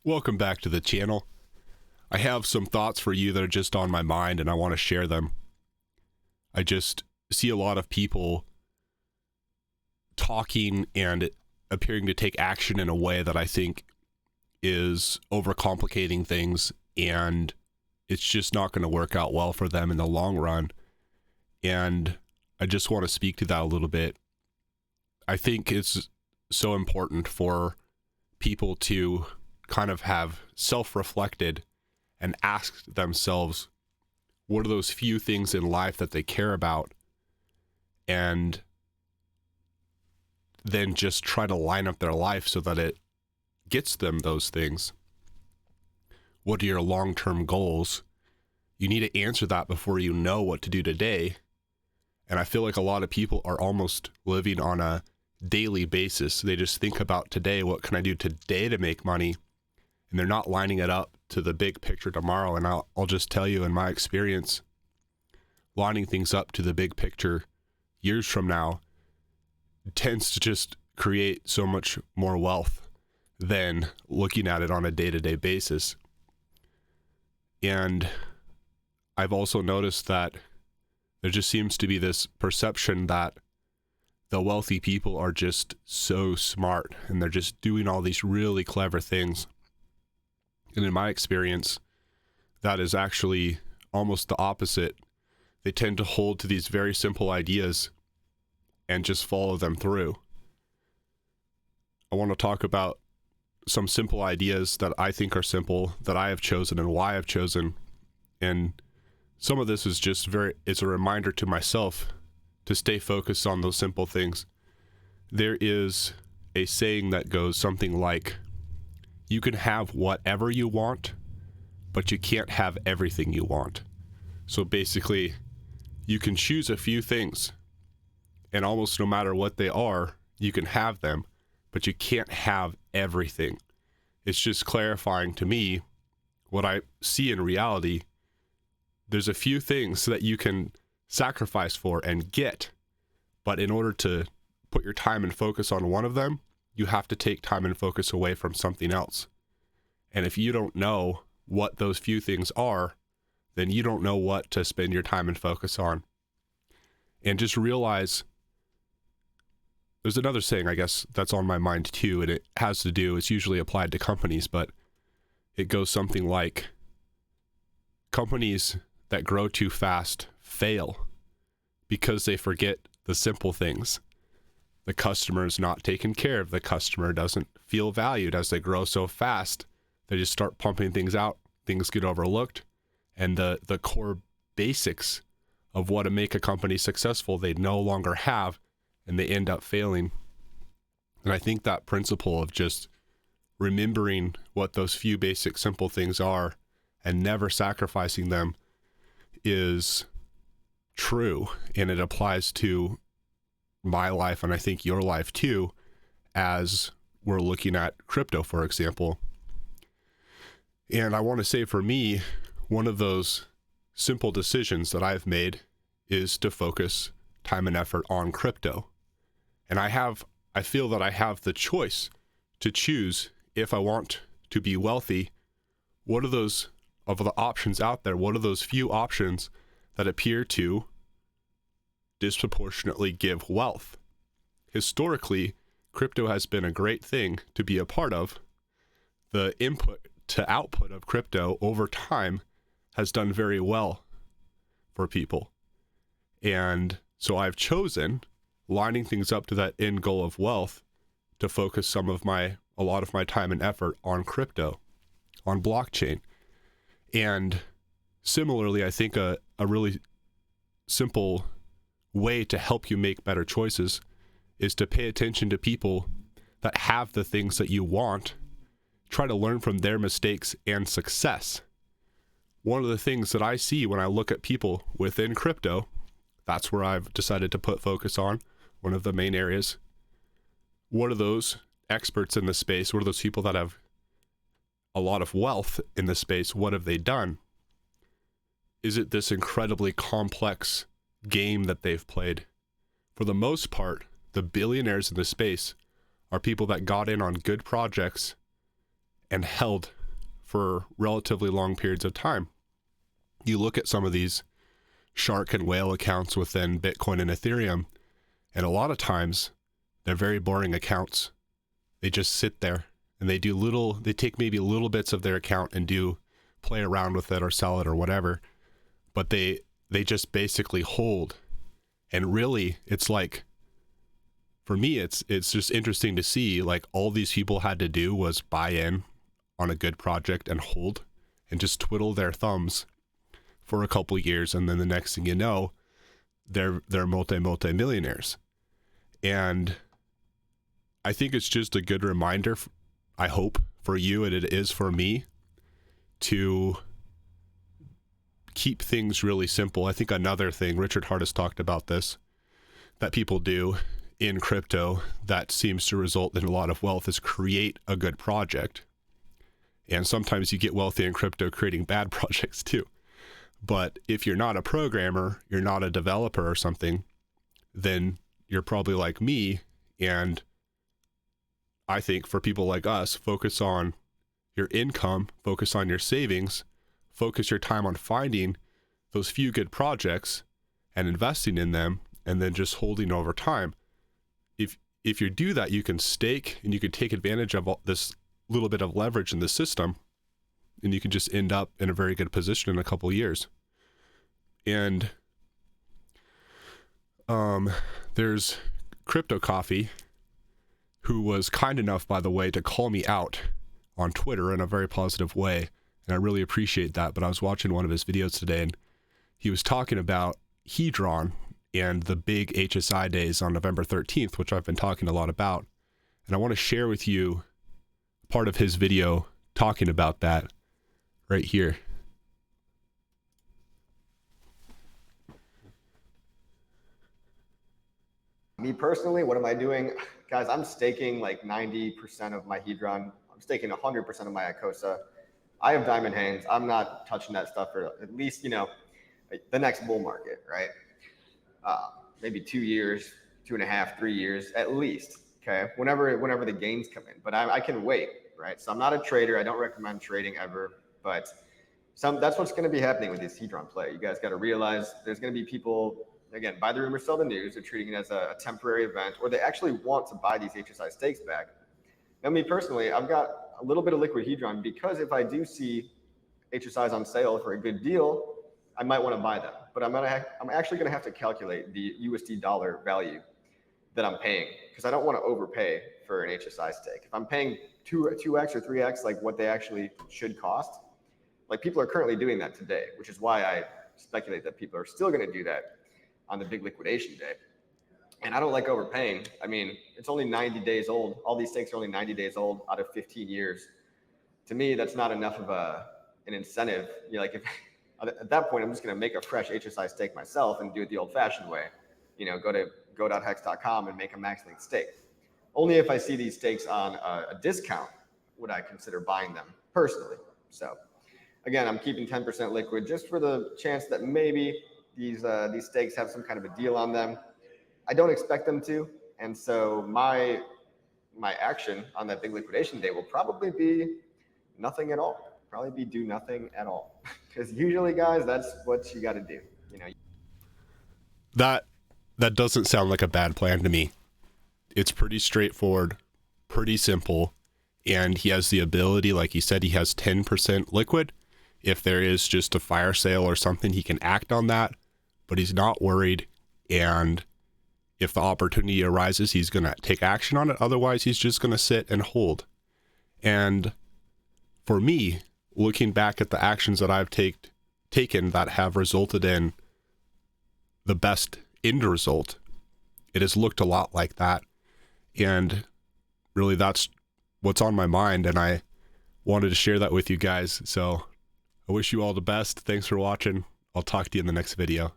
Welcome back to the channel. I have some thoughts for you that are just on my mind and I want to share them. I just see a lot of people talking and appearing to take action in a way that I think is overcomplicating things, and it's just not going to work out well for them in the long run. And I just want to speak to that a little bit. I think it's so important for people to kind of have self-reflected and asked themselves, what are those few things in life that they care about? And then just try to line up their life so that it gets them those things. What are your long-term goals? You need to answer that before you know what to do today. And I feel like a lot of people are almost living on a daily basis. They just think about today, what can I do today to make money? And they're not lining it up to the big picture tomorrow. And I'll just tell you, in my experience, lining things up to the big picture years from now tends to just create so much more wealth than looking at it on a day-to-day basis. And I've also noticed that there just seems to be this perception that the wealthy people are just so smart and they're just doing all these really clever things. And in my experience, that is actually almost the opposite. They tend to hold to these very simple ideas and just follow them through. I want to talk about some simple ideas that I think are simple, that I have chosen and why I've chosen. And some of this is just it's a reminder to myself to stay focused on those simple things. There is a saying that goes something like, you can have whatever you want, but you can't have everything you want. So basically, you can choose a few things, and almost no matter what they are, you can have them, but you can't have everything. It's just clarifying to me what I see in reality. There's a few things that you can sacrifice for and get, but in order to put your time and focus on one of them, you have to take time and focus away from something else. And if you don't know what those few things are, then you don't know what to spend your time and focus on. And just realize, there's another saying, I guess, that's on my mind too, and it has to do, it's usually applied to companies, but it goes something like, companies that grow too fast fail because they forget the simple things. The customer is not taken care of. The customer doesn't feel valued. As they grow so fast, they just start pumping things out. Things get overlooked. And the core basics of what to make a company successful, they no longer have, and they end up failing. And I think that principle of just remembering what those few basic simple things are and never sacrificing them is true. And it applies to my life, and I think your life too, as we're looking at crypto, for example. And I want to say, for me, one of those simple decisions that I've made is to focus time and effort on crypto. And I feel that I have the choice to choose, if I want to be wealthy, what are those of the options out there? What are those few options that appear to disproportionately give wealth? Historically, crypto has been a great thing to be a part of. The input to output of crypto over time has done very well for people. And so I've chosen, lining things up to that end goal of wealth, to focus a lot of my time and effort on crypto, on blockchain. And similarly, I think a really simple way to help you make better choices is to pay attention to people that have the things that you want. Try to learn from their mistakes and success. One of the things that I see when I look at people within crypto, that's where I've decided to put focus on, one of the main areas. What are those experts in the space? What are those people that have a lot of wealth in the space? What have they done? Is it this incredibly complex game that they've played? For the most part, the billionaires in the space are people that got in on good projects and held for relatively long periods of time. You look at some of these shark and whale accounts within Bitcoin and Ethereum, and a lot of times they're very boring accounts. They just sit there and they take maybe little bits of their account and play around with it or sell it or whatever, but they just basically hold. And really, it's like, for me, it's just interesting to see, like, all these people had to do was buy in on a good project and hold and just twiddle their thumbs for a couple years, and then the next thing you know, they're multi-millionaires. And I think it's just a good reminder, I hope, for you, and it is for me, to keep things really simple. I think another thing, Richard Hart has talked about this, that people do in crypto that seems to result in a lot of wealth is create a good project. And sometimes you get wealthy in crypto creating bad projects too. But if you're not a programmer, you're not a developer or something, then you're probably like me. And I think for people like us, focus on your income, focus on your savings, focus your time on finding those few good projects and investing in them, and then just holding over time. If you do that, you can stake and you can take advantage of all this little bit of leverage in the system, and you can just end up in a very good position in a couple of years. And there's Crypto Coffee, who was kind enough, by the way, to call me out on Twitter in a very positive way, and I really appreciate that. But I was watching one of his videos today, and he was talking about Hedron and the big HSI days on November 13th, which I've been talking a lot about. And I want to share with you part of his video talking about that right here. Me personally, what am I doing? Guys, I'm staking like 90% of my Hedron. I'm staking 100% of my Icosa. I have diamond hands. I'm not touching that stuff for at least, the next bull market, right? Maybe 2 years, 2.5, 3 years at least. Okay, whenever the gains come in, but I can wait, right? So I'm not a trader. I don't recommend trading ever, but that's what's going to be happening with this Hedron play. You guys got to realize there's going to be people, again, buy the rumor, sell the news. They're treating it as a temporary event, or they actually want to buy these HSI stakes back. Now, me personally, I've got a little bit of liquid Hedron, because if I do see HSIs on sale for a good deal, I might want to buy them. But I'm actually going to have to calculate the USD dollar value that I'm paying, because I don't want to overpay for an HSI stake. If I'm paying 2x or 3x like what they actually should cost, like people are currently doing that today, which is why I speculate that people are still going to do that on the big liquidation day. And I don't like overpaying. I mean, it's only 90 days old. All these stakes are only 90 days old out of 15 years. To me, that's not enough of an incentive. Like if at that point, I'm just going to make a fresh HSI stake myself and do it the old-fashioned way. Go to go.hex.com and make a max link stake. Only if I see these stakes on a discount would I consider buying them personally. So again, I'm keeping 10% liquid just for the chance that maybe these stakes have some kind of a deal on them. I don't expect them to, and so my action on that big liquidation day will probably be nothing at all. Probably be do nothing at all, because usually, guys, that's what you got to do. That doesn't sound like a bad plan to me. It's pretty straightforward, pretty simple, and he has the ability, like he said, he has 10% liquid. If there is just a fire sale or something, he can act on that, but he's not worried. And if the opportunity arises, he's going to take action on it. Otherwise, he's just going to sit and hold. And for me, looking back at the actions that I've taken that have resulted in the best end result, it has looked a lot like that. And really, that's what's on my mind. And I wanted to share that with you guys. So I wish you all the best. Thanks for watching. I'll talk to you in the next video.